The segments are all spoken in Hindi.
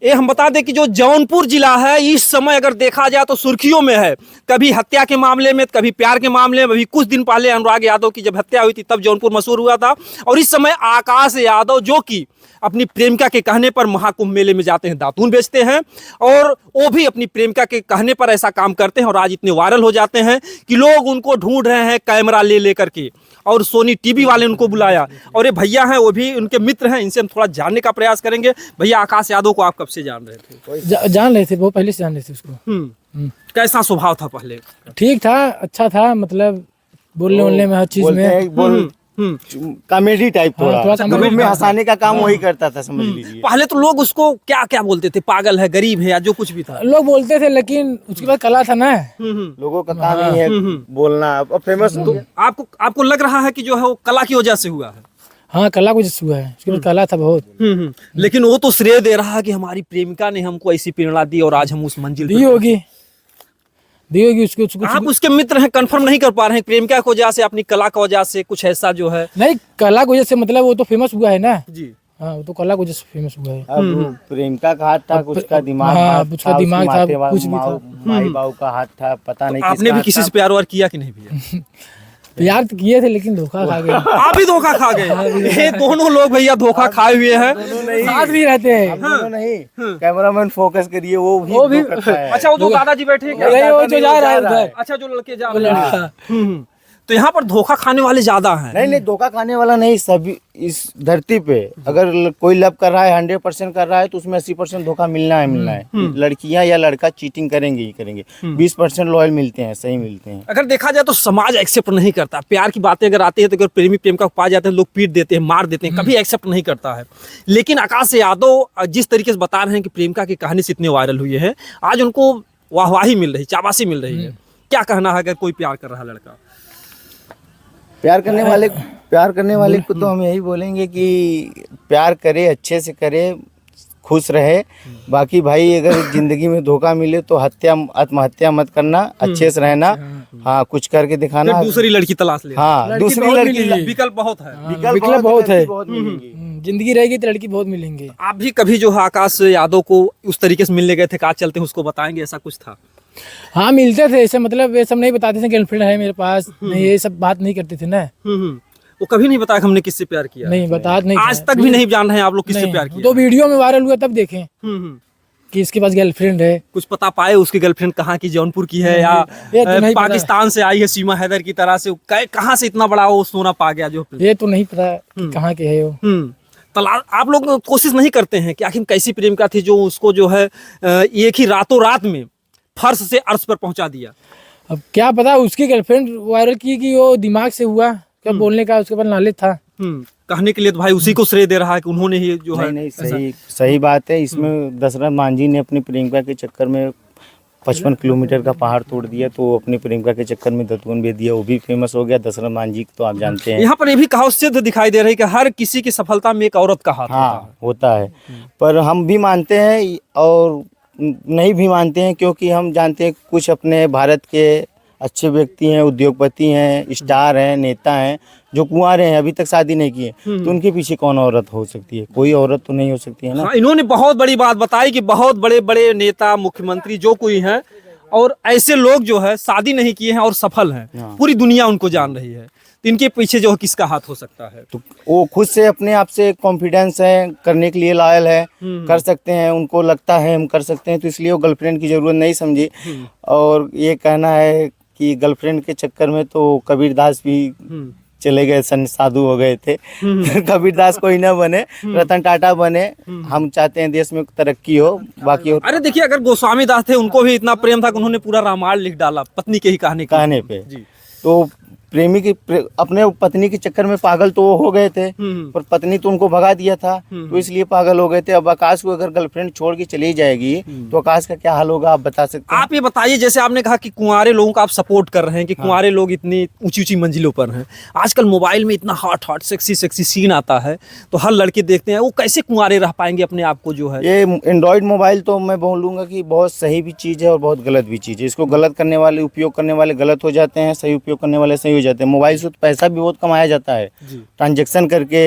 ये हम बता दें कि जो जौनपुर जिला है इस समय अगर देखा जाए तो सुर्खियों में है। कभी हत्या के मामले में, कभी प्यार के मामले में। अभी कुछ दिन पहले अनुराग यादव की जब हत्या हुई थी तब जौनपुर मशहूर हुआ था। और इस समय आकाश यादव जो कि अपनी प्रेमिका के कहने पर महाकुंभ मेले में जाते हैं, दातून बेचते हैं, और वो भी अपनी प्रेमिका के कहने पर ऐसा काम करते हैं और आज इतने वायरल हो जाते हैं कि लोग उनको ढूंढ रहे हैं कैमरा ले लेकर के। और सोनी टीवी वाले उनको बुलाया, और ये भैया हैं, वो भी उनके मित्र हैं, इनसे हम थोड़ा जानने का प्रयास करेंगे। भैया, आकाश यादव को आप कब से जान रहे थे? जान रहे थे, वो पहले से जान रहे थे उसको। कैसा स्वभाव था पहले? ठीक था, अच्छा था, मतलब बोलने बोलने में हर चीज में कॉमेडी टाइप, थोड़ा कॉमेडी में हंसाने का काम वही करता था, समझ लीजिए। पहले तो लोग उसको क्या क्या बोलते थे, पागल है, गरीब है, या जो कुछ भी था लोग बोलते थे, लेकिन उसके बाद कला था ना। लोगों का काम ही है बोलना। अब फेमस तो आपको लग रहा है कि जो है वो कला की वजह से हुआ है? हाँ, कला कुछ हुआ है, उसके बाद कला था बहुत। लेकिन वो तो श्रेय दे रहा है कि हमारी प्रेमिका ने हमको ऐसी प्रेरणा दी और आज हम उस मंजिल दी होगी उसको। आप उसके मित्र हैं, कंफर्म नहीं कर पा रहे हैं प्रेमिका की वजह से, अपनी कला की वजह से, कुछ ऐसा जो है? नहीं, कला की वजह से, मतलब वो तो फेमस हुआ है ना जी। हाँ, वो तो कला की वजह से फेमस हुआ है। अब प्रेमिका का हाथ था, उसका दिमाग उसका दिमाग था, कुछ भी था, माई बाबू का हाथ था, पता नहीं। आपने भी किसी से प्यार वार किया कि नहीं भैया? प्यार तो किए थे, लेकिन धोखा खा गए। आप भी धोखा खा गए? ये दोनों लोग भैया धोखा खाए हुए हैं, साथ भी रहते हैं। नहीं, कैमरामैन फोकस करिए, वो भी करता है। अच्छा, वो जो दादाजी बैठे हैं क्या? वो जो जा रहा है उधर। अच्छा, जो लड़के जा रहे हैं। तो यहाँ पर धोखा खाने वाले ज्यादा हैं। नहीं, धोखा खाने वाला नहीं, सभी इस धरती पे अगर कोई लव कर रहा है, 100% कर रहा है, तो उसमें 80% धोखा मिलना है। लड़कियां या लड़का चीटिंग करेंगे ही करेंगे, 20% लॉयल मिलते हैं, सही मिलते हैं। अगर देखा जाए तो समाज एक्सेप्ट नहीं करता। प्यार की बातें अगर आती है तो अगर प्रेमी प्रेमिका को पा जाते हैं, लोग पीट देते हैं, मार देते हैं, कभी एक्सेप्ट नहीं करता है। लेकिन आकाश यादव जिस तरीके से बता रहे हैं कि प्रेमिका की कहानी से इतने वायरल हुए हैं, आज उनको वाहवाही मिल रही, शाबाशी मिल रही है। क्या कहना है अगर कोई प्यार कर रहा है लड़का? प्यार करने वाले को तो हम यही बोलेंगे कि प्यार करे, अच्छे से करे, खुश रहे। बाकी भाई, अगर जिंदगी में धोखा मिले तो आत्महत्या मत करना, अच्छे से रहना। हाँ, कुछ करके दिखाना, दूसरी लड़की तलाश ले। हाँ, दूसरी लड़की, विकल्प बहुत है। विकल्प बहुत है। जिंदगी रहेगी तो लड़की बहुत मिलेंगे। आप भी कभी जो है आकाश यादव को उस तरीके से मिलने गए थे, कहा चलते हैं उसको बताएंगे, ऐसा कुछ था? हाँ, मिलते थे ऐसे, मतलब ये सब नहीं बताते थे गर्लफ्रेंड है मेरे पास, नहीं, ये सब बात नहीं करते थे ना। वो कभी नहीं बताया हमने किससे प्यार किया? नहीं, बता नहीं, आज तक भी नहीं जान रहे हैं आप लोग किससे प्यार किया? तो वीडियो में वायरल हुआ तब देखें कि इसके पास गर्लफ्रेंड है। कुछ पता पाए उसकी गर्लफ्रेंड कहाँ की, जौनपुर की है या पाकिस्तान से आई है, सीमा हैदर की तरह से? कहाँ से इतना बड़ा वो सोना पा गया? जो ये तो नहीं पता कहाँ के है वो। आप लोग कोशिश नहीं करते हैं कि आखिर कैसी प्रेमिका थी जो उसको जो है एक ही रातों रात में फर्श से अर्श पर पहुंचा दिया? अब क्या पता, उसकी गर्लफ्रेंड वायरल की कि वो दिमाग से हुआ, क्या बोलने का उसके पास नॉलेज था। कहने के लिए तो भाई उसी को श्रेय दे रहा है कि उन्होंने ही जो है। नहीं, सही बात है। इसमें दशरथ मांझी ने अपनी प्रेमिका के चक्कर में 55 किलोमीटर का पहाड़ तोड़ दिया, तो अपनी प्रेमिका के चक्कर में दतवन बेच दिया, वो भी फेमस हो गया। दशरथ मांझी तो आप जानते हैं। यहाँ पर ये भी कहावत सिद्ध दिखाई दे रही है कि हर किसी की सफलता में एक औरत का हाथ होता है। पर हम भी मानते हैं और नहीं भी मानते हैं, क्योंकि हम जानते हैं कुछ अपने भारत के अच्छे व्यक्ति हैं, उद्योगपति हैं, स्टार हैं, नेता हैं, जो कुंवारे हैं, अभी तक शादी नहीं किए, तो उनके पीछे कौन औरत हो सकती है? कोई औरत तो नहीं हो सकती है ना। हाँ, इन्होंने बहुत बड़ी बात बताई कि बहुत बड़े बड़े नेता, मुख्यमंत्री जो कोई हैं, और ऐसे लोग जो है शादी नहीं किए हैं और सफल हैं। पूरी दुनिया उनको जान रही है। तो इनके पीछे जो है किसका हाथ हो सकता है? तो वो खुद से अपने आप से कॉन्फिडेंस है, करने के लिए लॉयल है, कर सकते हैं, उनको लगता है हम कर सकते हैं, तो इसलिए वो गर्लफ्रेंड की जरूरत नहीं समझी। और ये कहना है कि गर्लफ्रेंड के चक्कर में तो कबीरदास भी चले गए, साधु हो गए थे। कबीरदास कोई ना बने, रतन टाटा बने। हम चाहते हैं देश में तरक्की हो, बाकी हो। अरे देखिए, अगर गोस्वामी दास थे, उनको भी इतना प्रेम था कि उन्होंने पूरा रामायण लिख डाला पत्नी के ही कहने पे। तो प्रेमी की अपने पत्नी के चक्कर में पागल तो वो हो गए थे, पर पत्नी तो उनको भगा दिया था, तो इसलिए पागल हो गए थे। अब आकाश को अगर गर्लफ्रेंड छोड़ के चली जाएगी तो आकाश का क्या हाल होगा, आप बता सकते हैं? आप ये बताइए, जैसे आपने कहा कि कुंवारे लोगों का आप सपोर्ट कर रहे हैं कि कुंवारे लोग इतनी ऊंची ऊंची मंजिलों पर हैं। आजकल मोबाइल में इतना hot hot sexy sexy scene आता है, तो हर लड़के देखते हैं, वो कैसे कुंवारे रह पाएंगे अपने आप को? जो है ये एंड्रॉइड मोबाइल तो मैं बोलूँगा कि बहुत सही भी चीज़ है और बहुत गलत भी चीज़ है। इसको गलत करने वाले, उपयोग करने वाले गलत हो जाते हैं, सही उपयोग करने वाले सही हो जाते हैं। मोबाइल से पैसा भी बहुत कमाया जाता है, ट्रांजैक्शन करके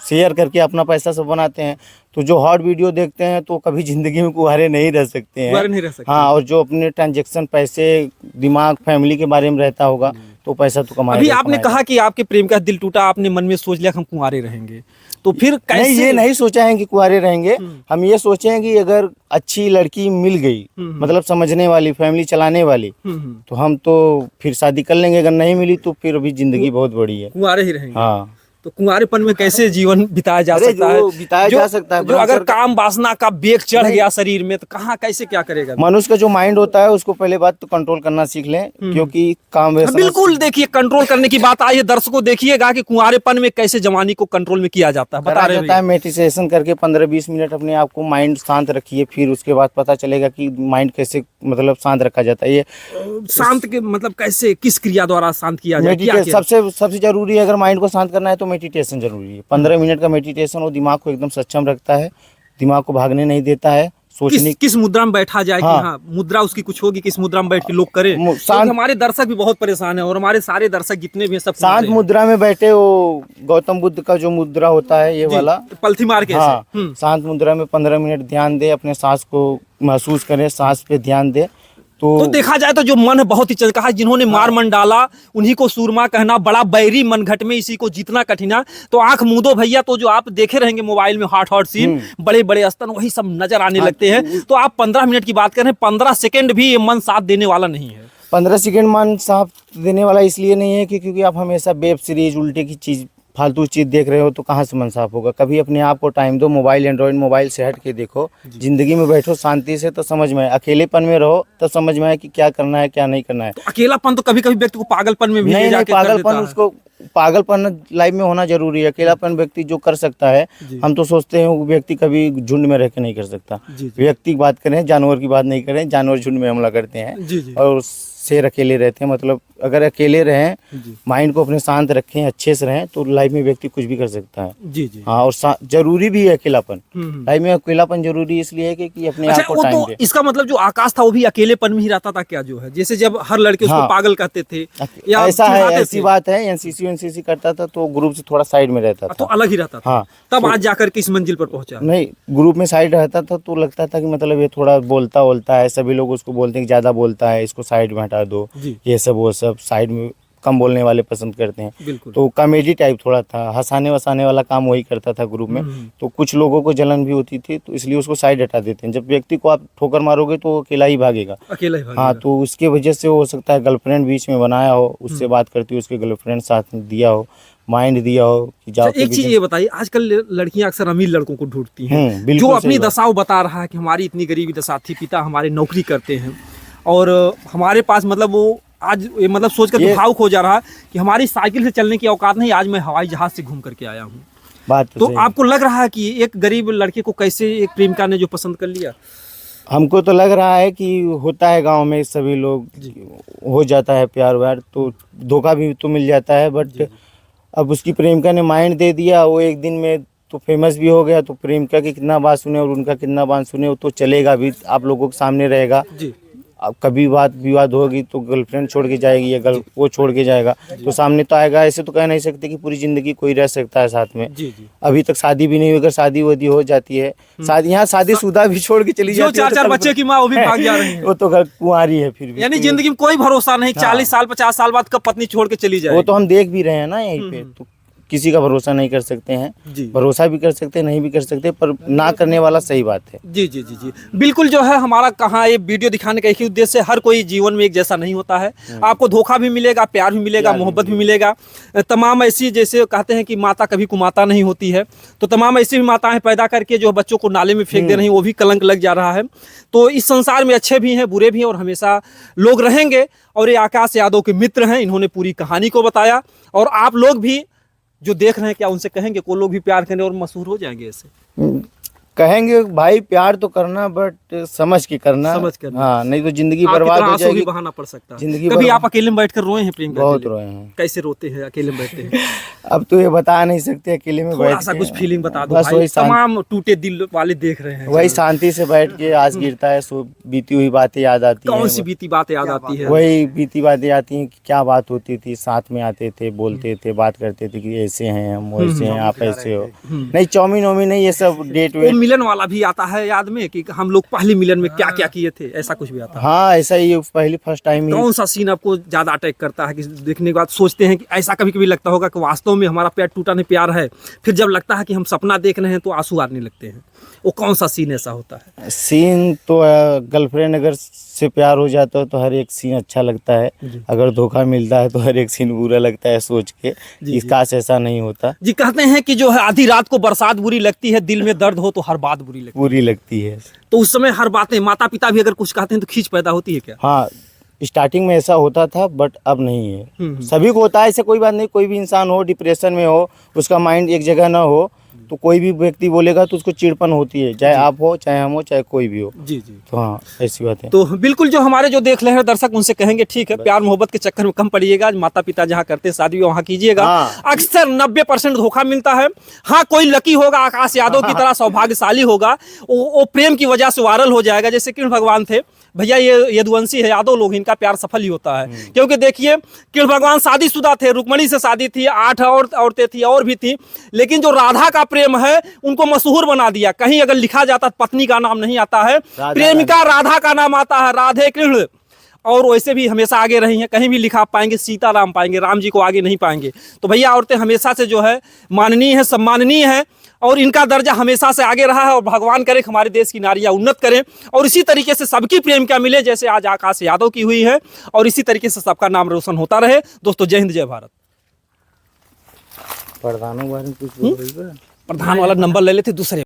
शेयर करके अपना पैसा सब बनाते हैं। तो जो हॉट वीडियो देखते हैं तो कभी ज़िंदगी में कुंवारे नहीं रह सकते कुंवारे हैं। नहीं रह सकते। हाँ, और जो अपने ट्रांजेक्शन पैसे दिमाग फैमिली के बारे में रहता होगा तो पैसा तो कमाएगा। अभी आपने कमाएगा। कहा कि आपके प्रेम का दिल टूटा, आपने मन में सोच लिया कि हम कुंवारे रहेंगे, तो फिर कैसे? नहीं, ये नहीं सोचा है कि कुंवारे रहेंगे। हम ये सोचे हैं कि अगर अच्छी लड़की मिल गई, मतलब समझने वाली, फैमिली चलाने वाली, तो हम तो फिर शादी कर लेंगे। अगर नहीं मिली तो फिर अभी जिंदगी बहुत बड़ी है। कुंवारे ही रहेंगे। हाँ, तो कुंवारेपन में कैसे जीवन बिताया जा अरे सकता है? जो बिताया जा सकता है, जो अगर सरकार- काम वासना का बेग चढ़ गया शरीर में तो कहाँ कैसे क्या करेगा? मनुष्य का जो माइंड होता है उसको पहले बात तो कंट्रोल करना सीख लें, क्योंकि काम वैसा बिल्कुल, देखिए कंट्रोल करने की बात आई है। दर्शकों देखिएगा कि कुंवारेपन में कैसे जवानी को कंट्रोल में किया जाता है, बता करा रहे जाता है। हैं। मेडिटेशन करके 15-20 मिनट अपने आप को माइंड शांत रखिए, फिर उसके बाद पता चलेगा कि माइंड कैसे मतलब शांत रखा जाता है। ये शांत के मतलब कैसे, किस क्रिया द्वारा शांत किया जाए? क्या मेडिटेशन किया? सबसे जरूरी है। अगर माइंड को शांत करना है तो मेडिटेशन जरूरी है। 15 मिनट का मेडिटेशन वो दिमाग को एकदम सक्षम रखता है, दिमाग को भागने नहीं देता है, सोचने किस मुद्रा में बैठा जाए कि हाँ। हाँ मुद्रा उसकी कुछ होगी, किस मुद्रा में बैठ के लोग करें? क्योंकि हमारे दर्शक भी बहुत परेशान है और हमारे सारे दर्शक जितने भी हैं सब शांत मुद्रा में बैठे। वो गौतम बुद्ध का जो मुद्रा होता है ये वाला, पलथी मार के हाँ, ऐसे। शांत मुद्रा में 15 मिनट ध्यान दे, अपने सांस को महसूस करें, सांस पे ध्यान दे। तो देखा जाए तो जो मन है बहुत ही चल कहा, जिन्होंने मार मन डाला उन्हीं को सूरमा कहना, बड़ा बैरी मन घट में इसी को जीतना कठिना। तो आंख मूंदो भैया, तो जो आप देखे रहेंगे मोबाइल में हॉट सीन, बड़े बड़े स्तन वही सब नजर आने लगते हैं। तो आप 15 मिनट की बात कर रहे हैं, 15 सेकंड भी ये मन साथ देने वाला नहीं है। 15 सेकंड मन साफ देने वाला इसलिए नहीं है कि क्योंकि आप हमेशा वेब सीरीज उल्टे की चीज, फालतू चीज देख रहे हो तो कहाँ से मन साफ होगा। कभी अपने आप को टाइम दो, मोबाइल एंड्रॉइड मोबाइल से हट के देखो, जिंदगी में बैठो शांति से, तो समझ में आए। अकेलेपन में रहो तो समझ में आए कि क्या करना है क्या नहीं करना है। तो अकेलापन तो कभी कभी व्यक्ति को पागलपन में भी ले नहीं, जाके कर पागलपन देता है। उसको, पागलपन लाइफ में होना जरूरी है। अकेलापन व्यक्ति जो कर सकता है, हम तो सोचते हैं वो व्यक्ति कभी झुंड में रह के नहीं कर सकता। व्यक्ति की बात करें, जानवर की बात नहीं करें। जानवर झुंड में हमला करते हैं और शेर अकेले रहते हैं। मतलब अगर अकेले रहें, माइंड को अपने शांत रखें, अच्छे से रहें, तो लाइफ में व्यक्ति कुछ भी कर सकता है। जी जी। हाँ, और जरूरी भी है अकेलापन। लाइफ में अकेलापन जरूरी इसलिए है कि अपने आप अच्छा, को वो टाइम तो दे। इसका मतलब जो आकाश था वो भी अकेलेपन में ही रहता था क्या? जो है जैसे जब हर लड़के उसको हाँ। पागल कहते थे या ऐसा है, चिढ़ाते ऐसी थे, बात है। एनसीसी करता था तो ग्रुप से थोड़ा साइड में रहता तो था। अलग ही रहता था। हाँ, तब आज जाकर के इस मंजिल पर पहुंचा। नहीं, ग्रुप में साइड रहता था तो लगता था कि मतलब ये थोड़ा बोलता है, सभी लोग उसको बोलते हैं कि ज़्यादा बोलता है, इसको साइड में हटा दो, ये सब वो सब। साइड में कम बोलने वाले पसंद करते हैं। बिल्कुल। तो कॉमेडी टाइप थोड़ा था, हंसाने वसाने वाला काम वही करता था ग्रुप में। तो कुछ लोगों को जलन भी होती थी, तो इसलिए उसको साइड हटा देते हैं। जब व्यक्ति को आप ठोकर मारोगे तो वो अकेला ही भागेगा। अकेला ही भागेगा। हाँ, तो उसके वजह से हो सकता है गर्लफ्रेंड बीच में बनाया हो, उससे बात करती हो, उसके गर्लफ्रेंड साथ में दिया हो, माइंड दिया हो कि जाओ। एक चीज ये बताइए, आजकल लड़कियां अक्सर अमीर लड़कों को ढूंढती हैं, बिल्कुल जो सही अपनी बात। दशाओं बता रहा है कि हमारी इतनी गरीबी दशा थी, पिता हमारे नौकरी करते हैं और हमारे पास मतलब वो आज ये मतलब सोच कर ये- भावुक हो जा रहा है कि हमारी साइकिल से चलने की औकात नहीं, आज मैं हवाई जहाज से घूम करके आया हूँ। बात तो सही है। आपको लग रहा है कि एक गरीब लड़के को कैसे एक प्रेमिका ने जो पसंद कर लिया? हमको तो लग रहा है कि होता है गांव में, सभी लोग हो जाता है प्यार व्यार, तो धोखा भी तो मिल जाता है। बट अब उसकी प्रेमिका ने माइंड दे दिया, वो एक दिन में तो फेमस भी हो गया। तो प्रेमिका की कितना बात सुने और उनका कितना बात सुने, वो तो चलेगा भी, आप लोगों के सामने रहेगा। जी। अब कभी बात विवाद होगी तो गर्लफ्रेंड छोड़ के जाएगी या वो छोड़ के जाएगा, तो सामने तो आएगा। ऐसे तो कह नहीं सकते कि पूरी जिंदगी कोई रह सकता है साथ में। जी जी। अभी तक शादी भी नहीं हुई, अगर शादी वादी हो जाती है, शादी यहाँ शादीशुदा भी छोड़ के चली जो जाती है, 4-4 बच्चे की माँ वो भी भाग जा रही है। वो तो घर कुंवारी है फिर भी। यानी जिंदगी में कोई भरोसा नहीं, 40 साल 50 साल बाद कब पत्नी छोड़ के चली जाए। वो तो हम देख भी रहे हैं ना यहीं पे। तो किसी का भरोसा नहीं कर सकते हैं, जी। भरोसा भी कर सकते हैं, नहीं भी कर सकते, पर ना करने वाला सही बात है। जी जी जी जी बिल्कुल। जो है हमारा कहाँ ये वीडियो दिखाने का एक ही उद्देश्य है, हर कोई जीवन में एक जैसा नहीं होता है। आपको धोखा भी मिलेगा, प्यार भी मिलेगा, मोहब्बत भी मिलेगा। तमाम ऐसी, जैसे कहते हैं कि माता कभी कुमाता नहीं होती है, तो तमाम ऐसी भी माताएं पैदा करके जो बच्चों को नाले में फेंक दे रही हैं, वो भी कलंक लग जा रहा है। तो इस संसार में अच्छे भी हैं, बुरे भी हैं और हमेशा लोग रहेंगे। और ये आकाश यादव के मित्र हैं, इन्होंने पूरी कहानी को बताया। और आप लोग भी जो देख रहे हैं, क्या उनसे कहेंगे को लोग भी प्यार करें और मशहूर हो जाएंगे ऐसे? कहेंगे भाई प्यार तो करना बट समझ के करना। समझ कर। हाँ, नहीं तो जिंदगी आपकी बर्बाद तरह हो आंसू भी जाएगी। बहाना पड़ सकता है। जिंदगी कभी बर्बाद- आप अकेले में बैठकर रोए हैं प्रेम बहुत करते हुए? रोए हैं। कैसे रोते हैं अकेले में बैठते हैं? अब तो ये बता नहीं सकते अकेले में थोड़ा बैठ सा के। कुछ फीलिंग बता दो बस भाई, वही तमाम टूटे दिल वाले देख रहे हैं। वही शांति से बैठ के आज गिरता है, सो बीती हुई बातें याद आती हैं। कौन सी बीती बात याद आती है? वही बीती बातें आती हैं कि क्या बात होती थी, साथ में आते थे, बोलते थे, बात करते थे कि ऐसे हैं हम, वैसे हैं आप, ऐसे हो। नहीं चाउमीन वाउमीन नहीं, ये सब डेट वो वेट। मिलन वाला भी आता है याद में कि हम लोग पहले मिलन में क्या क्या किए थे, ऐसा कुछ भी आता है? हाँ, ऐसा ही पहली फर्स्ट टाइम ही। कौन सा सीन आपको ज्यादा अटैक करता है कि देखने के बाद सोचते हैं कि ऐसा कभी कभी लगता होगा कि वास्तव में हमारा प्यार टूटा नहीं प्यार है, फिर जब लगता है कि हम सपना देख रहे हैं तो आंसू आने लगते हैं? वो कौन सा सीन ऐसा होता है? सीन तो गर्लफ्रेंड अगर से प्यार हो जाता है तो हर एक सीन अच्छा लगता है, अगर धोखा मिलता है तो हर एक सीन बुरा लगता है सोच के कि काश ऐसा नहीं होता। जी, कहते हैं कि जो है आधी रात को बरसात बुरी लगती है, दिल में दर्द हो तो हर बात बुरी लगती बुरी लगती है। है। तो उस समय हर बातें, माता पिता भी अगर कुछ कहते हैं तो खींच पैदा होती है क्या? हाँ, स्टार्टिंग में ऐसा होता था बट अब नहीं है। सभी को होता है, ऐसे कोई बात नहीं। कोई भी इंसान हो, डिप्रेशन में हो, उसका माइंड एक जगह ना हो, तो कोई भी व्यक्ति बोलेगा तो उसको चिड़पन होती है, चाहे आप हो, चाहे हम हो, चाहे कोई भी हो। जी जी। तो हाँ, ऐसी बात है। तो बिल्कुल जो हमारे जो देख रहे हैं दर्शक, उनसे कहेंगे ठीक है, प्यार मोहब्बत के चक्कर में कम पड़िएगा, माता पिता जहाँ करते हैं शादी वहाँ कीजिएगा। हाँ। अक्सर 90% धोखा मिलता है। हाँ, कोई लकी होगा, आकाश यादव की तरह सौभाग्यशाली होगा, वो प्रेम की वजह से वायरल हो जाएगा। जैसे कृष्ण भगवान थे भैया, ये यदुवंशी है, यादव लोग, इनका प्यार सफल ही होता है। क्योंकि देखिए कृष्ण भगवान शादीशुदा थे, रुक्मणी से शादी थी, 8 और औरतें थी और भी थी, लेकिन जो राधा का प्रेम है उनको मशहूर बना दिया। कहीं अगर लिखा जाता पत्नी का नाम नहीं आता है, प्रेमिका राधा का नाम आता है, राधे कृष्ण। और वैसे भी हमेशा आगे रही हैं, कहीं भी लिखा आप पाएंगे सीताराम पाएंगे, राम जी को आगे नहीं पाएंगे। तो भैया औरतें हमेशा से जो है माननीय है, सम्माननीय है, और इनका दर्जा हमेशा से आगे रहा है। और भगवान करे हमारे देश की नारियां उन्नत करें और इसी तरीके से सबकी प्रेमिका मिले, जैसे आज आकाश यादव की हुई है, और इसी तरीके से सबका नाम रोशन होता रहे। दोस्तों, जय हिंद, जय भारत। प्रधानों के बारे में कुछ बोल रही है? प्रधान वाला नंबर ले लेते दूसरे।